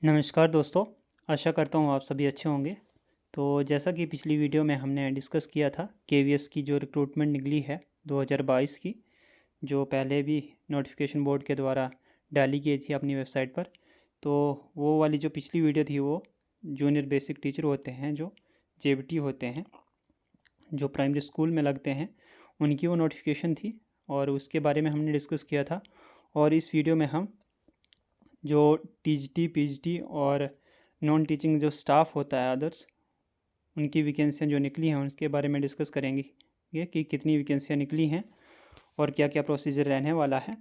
नमस्कार दोस्तों, आशा करता हूँ आप सभी अच्छे होंगे। तो जैसा कि पिछली वीडियो में हमने डिस्कस किया था केवीएस की जो रिक्रूटमेंट निकली है 2022 की, जो पहले भी नोटिफिकेशन बोर्ड के द्वारा डाली गई थी अपनी वेबसाइट पर। तो वो वाली जो पिछली वीडियो थी वो जूनियर बेसिक टीचर होते हैं, जो जेबीटी होते हैं, जो प्राइमरी स्कूल में लगते हैं, उनकी वो नोटिफिकेशन थी और उसके बारे में हमने डिस्कस किया था। और इस वीडियो में हम जो टीजीटी पीजीटी और नॉन टीचिंग जो स्टाफ होता है अदर्स, उनकी वैकेंसियाँ जो निकली हैं उसके बारे में डिस्कस करेंगे ये कि कितनी वैकेंसियाँ निकली हैं और क्या क्या प्रोसीजर रहने वाला है।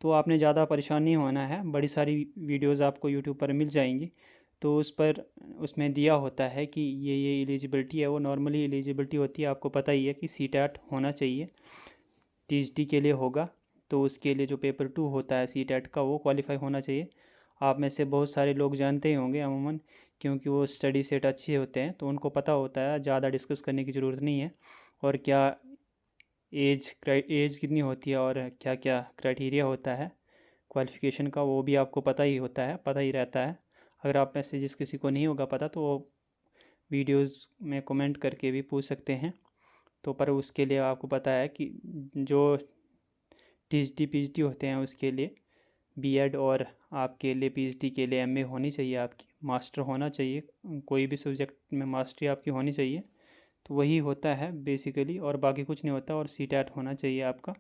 तो आपने ज़्यादा परेशान नहीं होना है, बड़ी सारी वीडियोज़ आपको यूट्यूब पर मिल जाएंगी। तो उस पर उसमें दिया होता है कि ये एलिजिबिलिटी है, वो नॉर्मली एलिजिबिलिटी होती है। आपको पता ही है कि सीटैट होना चाहिए, टीजीटी के लिए होगा, तो उसके लिए जो पेपर 2 होता है सीटैट का वो क्वालिफाई होना चाहिए। आप में से बहुत सारे लोग जानते ही होंगे अमूमन, क्योंकि वो स्टडी सेट अच्छे होते हैं तो उनको पता होता है, ज़्यादा डिस्कस करने की ज़रूरत नहीं है। और क्या एज कितनी होती है और क्या क्या क्राइटेरिया होता है क्वालिफ़िकेशन का, वो भी आपको पता ही होता है, पता ही रहता है। अगर आप में से जिस किसी को नहीं होगा पता तो वो वीडियोज़ में कमेंट करके भी पूछ सकते हैं। तो पर उसके लिए आपको पता है कि जो टीजीटी पीजीटी होते हैं उसके लिए बीएड, और आपके लिए पीएचडी के लिए एमए होनी चाहिए, आपकी मास्टर होना चाहिए, कोई भी सब्जेक्ट में मास्टरी आपकी होनी चाहिए। तो वही होता है बेसिकली, और बाकी कुछ नहीं होता। और सीटैट होना चाहिए आपका।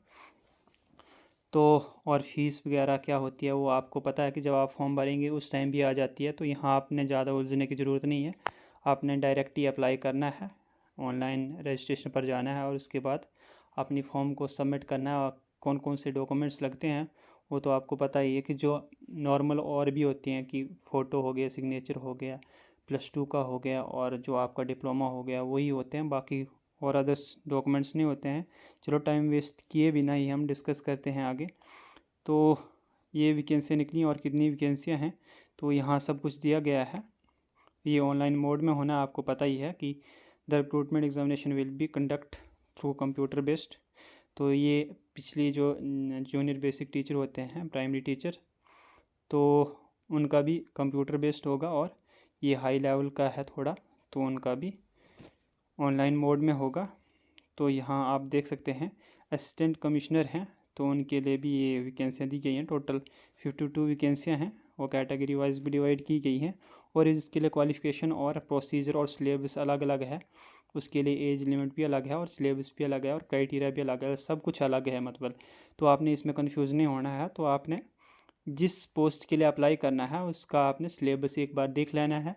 तो और फीस वगैरह क्या होती है वो आपको पता है कि जब आप फॉर्म भरेंगे उस टाइम भी आ जाती है। तो यहाँ आपने ज़्यादा उलझने की ज़रूरत नहीं है, आपने डायरेक्ट ही अप्लाई करना है, ऑनलाइन रजिस्ट्रेशन पर जाना है और उसके बाद अपनी फॉर्म को सबमिट करना है। और कौन कौन से डॉक्यूमेंट्स लगते हैं वो तो आपको पता ही है कि जो नॉर्मल और भी होती हैं, कि फ़ोटो हो गया, सिग्नेचर हो गया, +2 का हो गया, और जो आपका डिप्लोमा हो गया, वही होते हैं, बाकी और अदर्स डॉक्यूमेंट्स नहीं होते हैं। चलो टाइम वेस्ट किए बिना ही हम डिस्कस करते हैं आगे। तो ये वैकेंसियाँ निकली और कितनी वैकेंसियाँ हैं तो यहाँ सब कुछ दिया गया है। ये ऑनलाइन मोड में होना आपको पता ही है कि the recruitment examination will be conduct through computer based. तो ये पिछली जो जूनियर बेसिक टीचर होते हैं, प्राइमरी टीचर, तो उनका भी कंप्यूटर बेस्ड होगा। और ये हाई लेवल का है थोड़ा, तो उनका भी ऑनलाइन मोड में होगा। तो यहाँ आप देख सकते हैं असिस्टेंट कमिश्नर हैं, तो उनके लिए भी ये वैकेंसियाँ दी गई हैं। टोटल 52 वैकेंसियाँ हैं, वो कैटेगरी वाइज भी डिवाइड की गई हैं। और इसके लिए क्वालिफ़िकेशन और प्रोसीजर और सिलेबस अलग अलग है। उसके लिए एज लिमिट भी अलग है और सिलेबस भी अलग है और क्राइटेरिया भी अलग है, सब कुछ अलग है मतलब। तो आपने इसमें कन्फ्यूज़ नहीं होना है। तो आपने जिस पोस्ट के लिए अप्लाई करना है उसका आपने सिलेबस एक बार देख लेना है,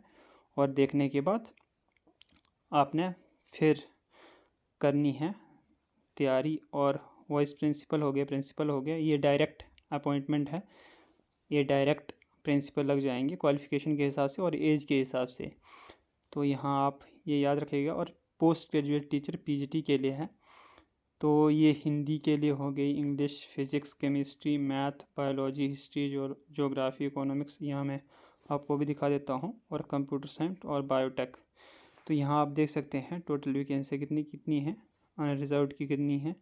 और देखने के बाद आपने फिर करनी है तैयारी। और वाइस प्रिंसिपल हो गया, प्रिंसिपल हो गया, ये डायरेक्ट अपॉइंटमेंट है, ये डायरेक्ट प्रिंसिपल लग जाएंगे क्वालिफ़िकेशन के हिसाब से और एज के हिसाब से। तो यहाँ आप ये याद रखिएगा। और पोस्ट ग्रेजुएट टीचर पीजीटी के लिए है, तो ये हिंदी के लिए हो गई, English, physics, chemistry, math, biology, history, geography, economics, यहाँ मैं आपको भी दिखा देता हूँ, और कंप्यूटर साइंस और बायोटेक। तो यहाँ आप देख सकते हैं टोटल वैकेंसी कितनी कितनी है, अनरिजर्व्ड की कितनी है,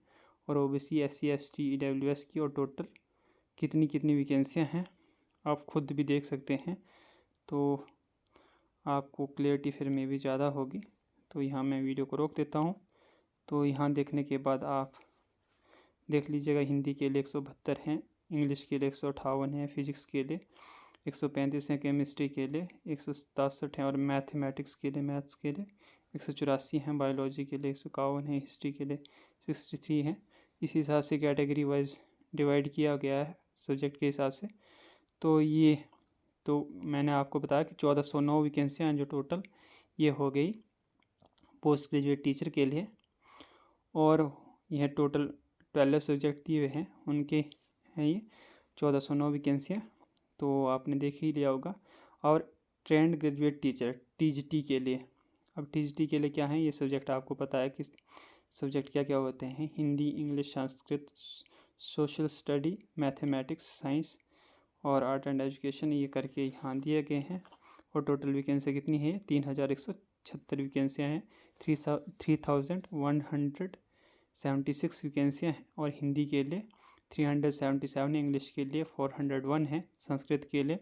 और ओबीसी, एससी, एसटी, ईडब्ल्यूएस की, और टोटल कितनी कितनी वैकेंसियाँ हैं आप खुद भी देख सकते हैं। तो आपको क्लियरिटी फिर में भी ज़्यादा होगी। तो यहाँ मैं वीडियो को रोक देता हूँ। तो यहाँ देखने के बाद आप देख लीजिएगा, हिंदी के लिए 172 हैं, इंग्लिश के लिए 158 है, फिजिक्स के लिए 135 हैं, केमिस्ट्री के लिए 167 हैं, और मैथमेटिक्स के लिए, मैथ्स के लिए 184 हैं, बायोलॉजी के लिए 151 है, हिस्ट्री के लिए 63 हैं। इस हिसाब से कैटेगरी वाइज डिवाइड किया गया है सब्जेक्ट के हिसाब से। तो ये तो मैंने आपको बताया कि 1409 वैकेंसियाँ हैं जो टोटल ये हो गई पोस्ट ग्रेजुएट टीचर के लिए। और यह टोटल 12 सब्जेक्ट दिए हुए हैं, उनके हैं ये 1409 वैकेंसियाँ, तो आपने देख ही लिया होगा। और ट्रेंड ग्रेजुएट टीचर टीजीटी के लिए, अब टीजीटी के लिए क्या है, ये सब्जेक्ट आपको पता है कि सब्जेक्ट क्या क्या होते हैं, Hindi, English, Sanskrit, social study, mathematics, science और आर्ट एंड एजुकेशन, ये करके यहाँ दिए गए हैं। और टोटल वैकेंसी कितनी है, 3176 वैकेंसियाँ हैं, 3176 वैकेंसियाँ हैं। और हिंदी के लिए 377 है, इंग्लिश के लिए 401 है, संस्कृत के लिए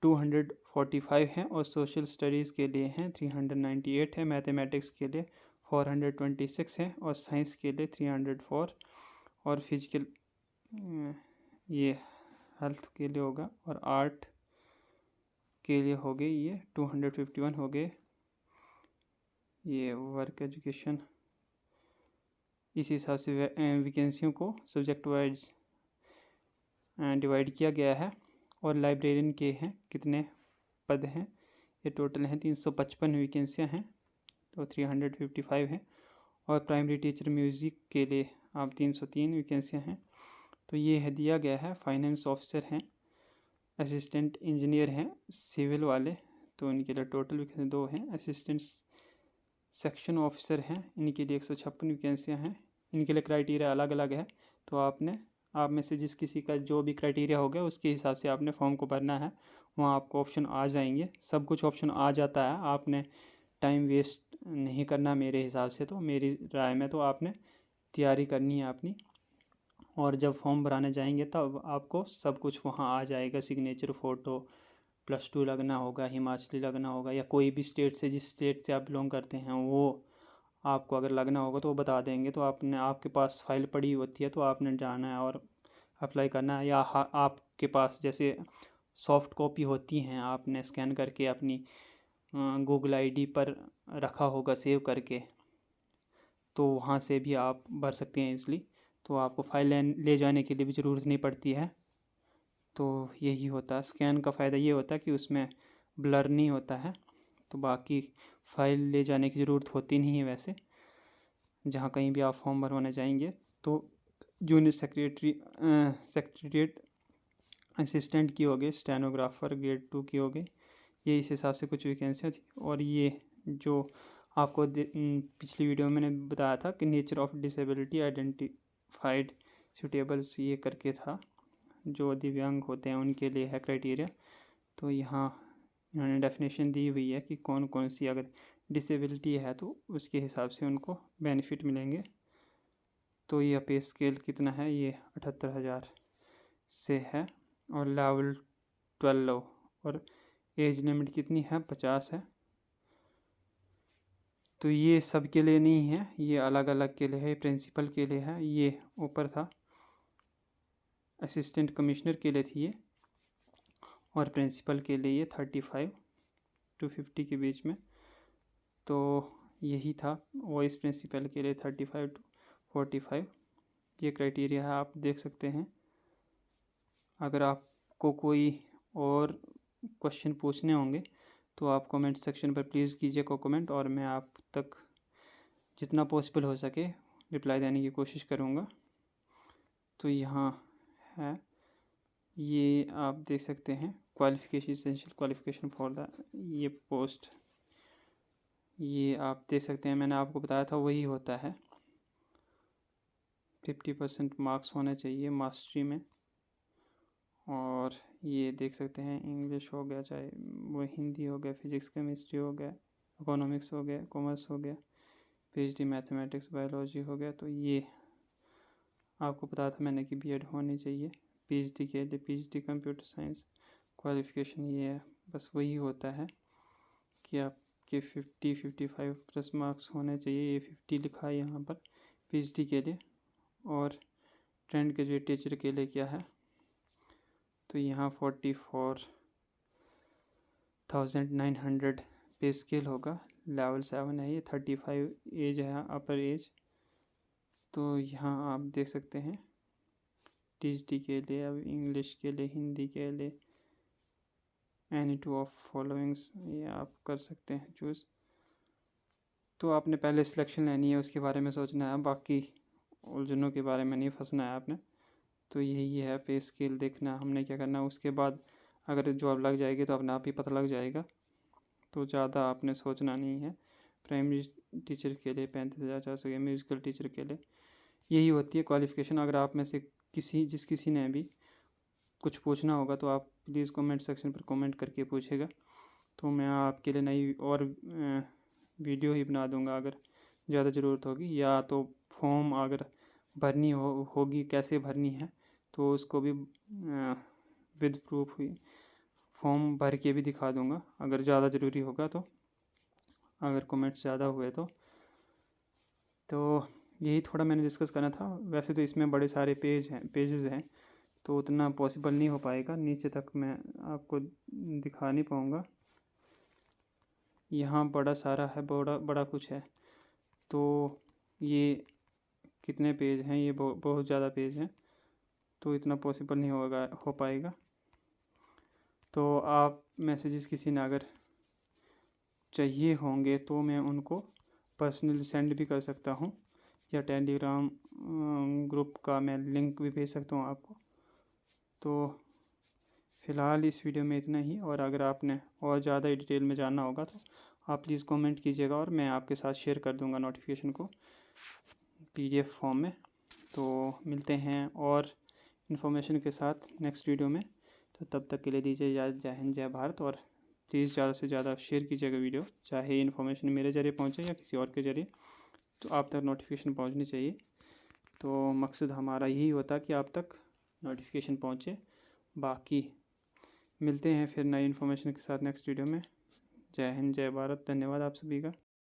245 हैं, और सोशल स्टडीज़ के लिए हैं 398 है, मैथमेटिक्स के लिए 426 हैं, और साइंस के लिए 304, और फिजिकल ये हेल्थ के लिए होगा, और आर्ट के लिए हो गए ये 251 हो गए। ये वर्क एजुकेशन, इस हिसाब से वैकेंसियों को सब्जेक्ट वाइज डिवाइड किया गया है। और लाइब्रेरियन के हैं कितने पद हैं, ये टोटल हैं 355 वैकेंसियाँ हैं, तो 355 हैं। और प्राइमरी टीचर म्यूज़िक के लिए आप 303 वैकेंसियाँ हैं, तो ये है दिया गया है। फाइनेंस ऑफिसर हैं, असिस्टेंट इंजीनियर हैं सिविल वाले, तो इनके लिए टोटल वैकेंसी 2 हैं। असिस्टेंट सेक्शन ऑफिसर हैं, इनके लिए 156 वैकेंसियाँ हैं। इनके लिए क्राइटेरिया अलग अलग है, तो आप में से जिस किसी का जो भी क्राइटेरिया होगा उसके हिसाब से आपने फॉर्म को भरना है। वहाँ आपको ऑप्शन आ जाएंगे, सब कुछ ऑप्शन आ जाता है, आपने टाइम वेस्ट नहीं करना मेरे हिसाब से, तो मेरी राय में तो आपने तैयारी करनी है अपनी। और जब फॉर्म भराने जाएंगे तब आपको सब कुछ वहाँ आ जाएगा, सिग्नेचर फ़ोटो, +2 लगना होगा, हिमाचली लगना होगा, या कोई भी स्टेट से, जिस स्टेट से आप बिलोंग करते हैं वो आपको अगर लगना होगा तो वो बता देंगे। तो आपके पास फाइल पड़ी होती है, तो आपने जाना है और अप्लाई करना है। या आपके पास जैसे सॉफ्ट कॉपी होती हैं, आपने स्कैन करके अपनी गूगल आईडी पर रखा होगा सेव करके, तो वहाँ से भी आप भर सकते हैं इसलिए। तो आपको फाइल ले जाने के लिए भी ज़रूरत नहीं पड़ती है। तो यही होता है, स्कैन का फ़ायदा ये होता है कि उसमें ब्लर नहीं होता है, तो बाकी फ़ाइल ले जाने की ज़रूरत होती नहीं है वैसे, जहाँ कहीं भी आप फॉर्म भरवाने जाएंगे। तो जूनियर सेक्रेटरीट असिस्टेंट की हो गई, स्टेनोग्राफर ग्रेड 2 की हो गई, ये इस हिसाब से कुछ वैकेंसियाँ थी। और ये जो आपको पिछली वीडियो में मैंने बताया था कि नेचर ऑफ डिसेबिलिटी आइडेंटिफाइड सूटेबल्स, ये करके था, जो दिव्यांग होते हैं उनके लिए है क्राइटेरिया। तो यहाँ इन्होंने डेफिनेशन दी हुई है कि कौन कौन सी अगर डिसेबिलिटी है तो उसके हिसाब से उनको बेनिफिट मिलेंगे। तो ये पे स्केल कितना है, ये 78,000 से है, और लेवल 12, और एज लिमिट कितनी है, 50 है। तो ये सब के लिए नहीं है, ये अलग अलग के लिए है, प्रिंसिपल के लिए है, ये ऊपर था असिस्टेंट कमिश्नर के लिए थी ये, और प्रिंसिपल के लिए ये 35 to 50 के बीच में। तो यही था, वाइस प्रिंसिपल के लिए 35 to 45, ये क्राइटेरिया है, आप देख सकते हैं। अगर आपको कोई और क्वेश्चन पूछने होंगे तो आप कमेंट सेक्शन पर प्लीज़ कीजिएगा कमेंट, और मैं आप तक जितना पॉसिबल हो सके रिप्लाई देने की कोशिश करूँगा। तो यहाँ है, ये आप देख सकते हैं qualification, essential qualification for the ये पोस्ट, ये आप देख सकते हैं, मैंने आपको बताया था वही होता है। 50% मार्क्स होने चाहिए मास्टरी में। और ये देख सकते हैं इंग्लिश हो गया, चाहे वो हिंदी हो गया, फिजिक्स केमिस्ट्री हो गया, इकोनॉमिक्स हो गया, कॉमर्स हो गया, पीएचडी मैथमेटिक्स बायोलॉजी हो गया। तो ये आपको बताया था मैंने कि बीएड होनी चाहिए पीएचडी के लिए, पीएचडी कंप्यूटर साइंस क्वालिफ़िकेशन ये है। बस वही होता है कि आपके 55+ मार्क्स होने चाहिए, ये 50 लिखा है यहाँ पर पीएचडी के लिए। और ट्रेंड ग्रेजुएट टीचर के लिए क्या है, तो यहाँ 44,900 पे स्केल होगा, लेवल 7 है, ये 35 एज है, अपर एज। तो यहाँ आप देख सकते हैं टीएचडी के लिए, अब इंग्लिश के लिए, हिंदी के लिए एनी 2 ऑफ फॉलोइंग्स, ये आप कर सकते हैं चूज़। तो आपने पहले सिलेक्शन लेनी है, उसके बारे में सोचना है, बाकी उलझनों के बारे में नहीं फंसना है आपने। तो यही है, पे स्केल देखना हमने क्या करना है। उसके बाद अगर जॉब लग जाएगी तो अपने आप ही पता लग जाएगा, तो ज़्यादा आपने सोचना नहीं है। प्राइमरी टीचर के लिए 35,400, म्यूज़िकल टीचर के लिए यही होती है क्वालिफ़िकेशन। अगर आप में से किसी ने भी कुछ पूछना होगा तो आप प्लीज़ कमेंट सेक्शन पर कमेंट करके पूछेगा, तो मैं आपके लिए नई और वीडियो ही बना दूंगा अगर ज़्यादा ज़रूरत होगी। या तो फॉर्म अगर भरनी होगी कैसे भरनी है, तो उसको भी विद प्रूफ फॉर्म भर के भी दिखा दूँगा अगर ज़्यादा ज़रूरी होगा तो, अगर कमेंट्स ज़्यादा हुए तो यही थोड़ा मैंने डिस्कस करना था। वैसे तो इसमें बड़े सारे पेजेस हैं, तो उतना पॉसिबल नहीं हो पाएगा, नीचे तक मैं आपको दिखा नहीं पाऊँगा। यहाँ बड़ा सारा है, बड़ा कुछ है, तो ये कितने पेज हैं, ये बहुत ज़्यादा पेज हैं, तो इतना पॉसिबल नहीं हो पाएगा। तो आप मैसेजेस किसी ने अगर चाहिए होंगे तो मैं उनको पर्सनली सेंड भी कर सकता हूँ, या टेलीग्राम ग्रुप का मैं लिंक भी भेज सकता हूँ आपको। तो फ़िलहाल इस वीडियो में इतना ही, और अगर आपने और ज़्यादा डिटेल में जानना होगा तो आप प्लीज़ कमेंट कीजिएगा और मैं आपके साथ शेयर कर दूँगा नोटिफिकेशन को PDF फॉर्म में। तो मिलते हैं और इन्फॉर्मेशन के साथ नेक्स्ट वीडियो में। तो तब तक के लिए दीजिए इजाज़त। जय हिंद, जय भारत। और प्लीज़ ज़्यादा से ज़्यादा शेयर कीजिएगा वीडियो, चाहे इन्फॉर्मेशन मेरे ज़रिए पहुँचे या किसी और के ज़रिए, तो आप तक नोटिफिकेशन पहुँचनी चाहिए। तो मकसद हमारा यही होता है कि आप तक नोटिफिकेशन पहुँचे। बाकी मिलते हैं फिर नई इन्फॉर्मेशन के साथ नेक्स्ट वीडियो में। जय हिंद, जय भारत। धन्यवाद आप सभी का।